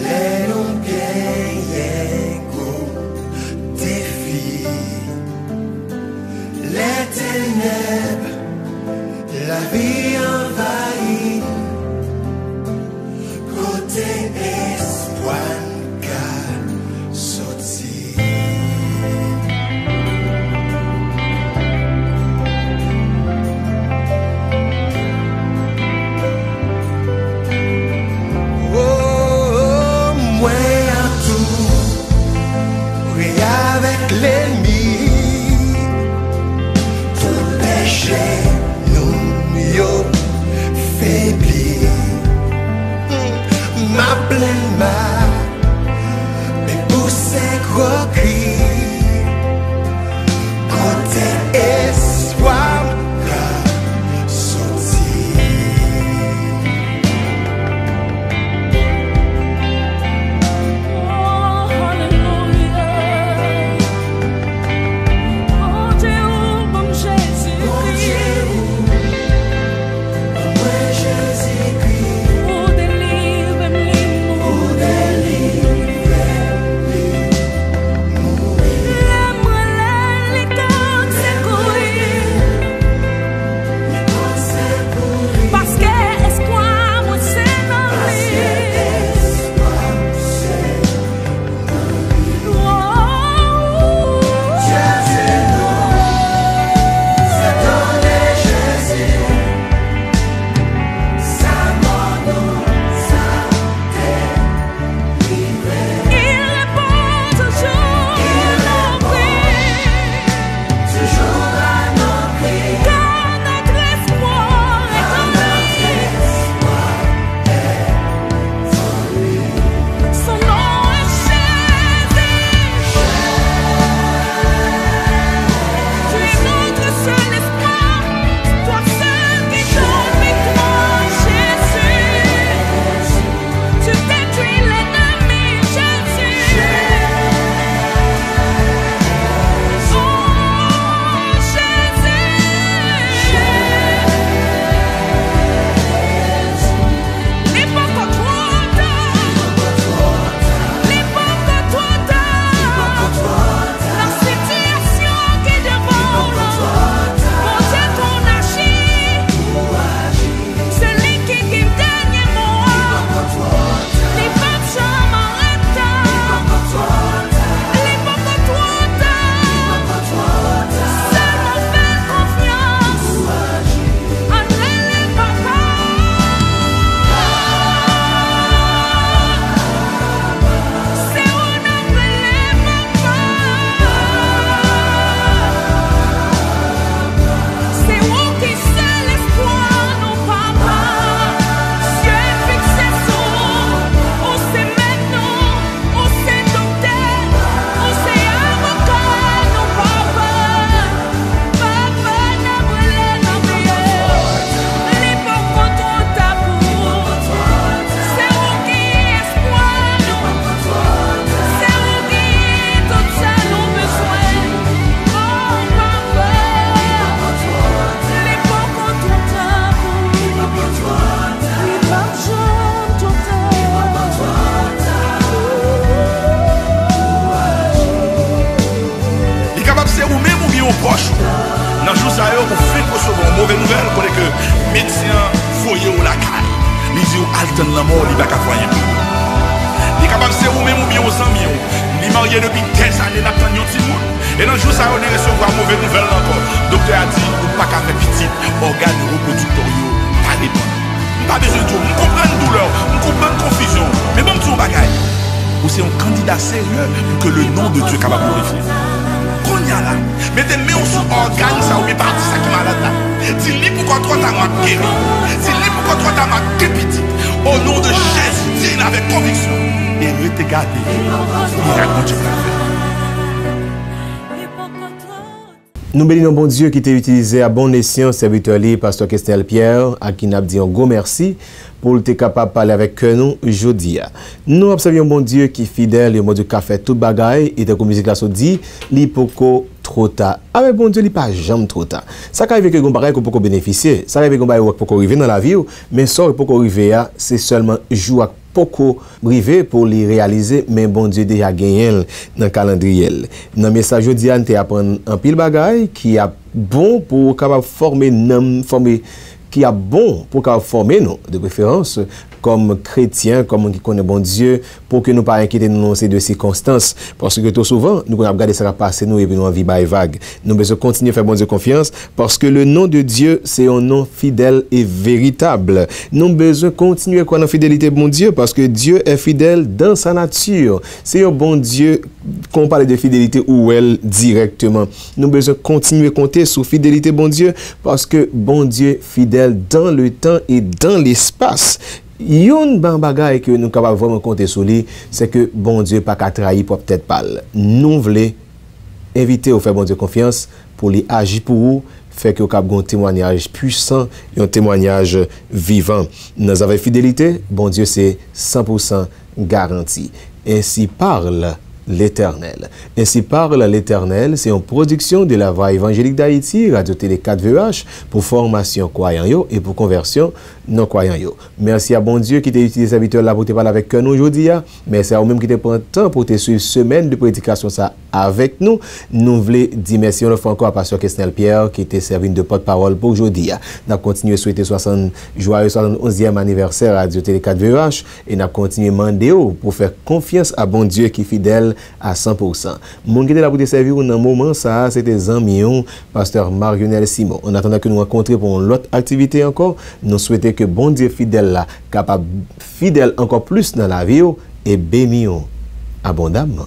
les noms gagnés défi, les ténèbres, la vie envahie. que médecin foyer ou la caille. Il dit alterne la mort, il va qu'à foyer. Il est capable de se ou même ou bien aux amis. Il est marié depuis des années, n'a pas de petit monde. Et dans le jour, ça on est recevoir mauvaise nouvelle encore. Le docteur a dit, ou pas qu'à faire petit, organes reproducteurs, pas dépend. Pas besoin de tout. On comprend la douleur, on comprend la confusion. Mais bon, tout bagaille. Ou c'est un candidat sérieux pour que le nom de Dieu capable de glorifier. Qu'on y a là. Mettez main sur organe, ça ou bien parti, ça qui est malade là. Dis-lui pourquoi toi t'as ma guéri. Dis-lui pourquoi toi t'as ma petit. Au nom de Jésus, dis-le avec conviction. Et restez gardé. Miracle mon Dieu peut faire. Nous bénissons bon Dieu qui t'a utilisé à bon escient, serviteur libre, pasteur Kestel Pierre, à qui nous dit un gros merci pour être capable de parler avec nous aujourd'hui. Nous observons bon Dieu qui est fidèle, et bon Dieu qui a fait tout bagaille, et comme musique là se dit, l'hypoco trop tard. Ah mais bon Dieu, il pas jamais trop tard. Ça arrive que vous bagaille qu'on peut bénéficier, ça arrive que vous bagaille peut arriver dans la vie, mais ça peut arriver c'est seulement jouer beaucoup brivé pour les réaliser, mais bon Dieu déjà gagné dans le calendrier. Dans le message aujourd'hui, on apprend un pile bagaille qui a bon pour capable former qui a bon pour capable former nous de préférence comme chrétiens, comme qui connaît bon Dieu, pour que nous pas inquiéter nous dans ces deux circonstances. Parce que tout souvent, nous avons regardé ça va passer nous et puis nous en vie vague. Nous devons continuer à faire bon Dieu confiance parce que le nom de Dieu, c'est un nom fidèle et véritable. Nous avons besoin de continuer à croire en fidélité bon Dieu parce que Dieu est fidèle dans sa nature. C'est un bon Dieu qu'on parle de fidélité ou elle directement. Nous avons besoin de continuer à compter sur fidélité bon Dieu parce que bon Dieu fidèle dans le temps et dans l'espace. Yon ban bagay que nous capable vraiment compter sur lui, c'est que bon Dieu pas qu'à trahir pour peut-être pas. Nous voulons inviter au faire bon Dieu confiance pour lui agir pour vous, fait que vous avez un témoignage puissant et un témoignage vivant. Nous avons fidélité, bon Dieu c'est 100% garanti. Ainsi parle l'Éternel. Ainsi parle l'Éternel, c'est une production de la Voix évangélique d'Haïti, Radio Télé 4VH, pour formation croyant yo et pour conversion non croyant yo. Merci à bon Dieu qui t'a utilisé cette habitude là pour te parler avec nous aujourd'hui. Merci à vous-même qui t'a pris le temps pour te suivre semaine de prédication ça avec nous. Nous voulons dire merci une fois encore à Pasteur Kestel Pierre qui t'a servi de porte-parole pour aujourd'hui. Nous avons continué à souhaiter joyeux 71e anniversaire à Radio Télé 4VH et nous avons continué à demander pour faire confiance à bon Dieu qui est fidèle à 100%. Mon qui était là pour te servir dans un moment, ça, c'était Zamion, Pasteur Marionel Simon. En attendant que nous rencontrions pour une autre activité encore, nous souhaitons que bon Dieu fidèle là, capable fidèle encore plus dans la vie et béni abondamment.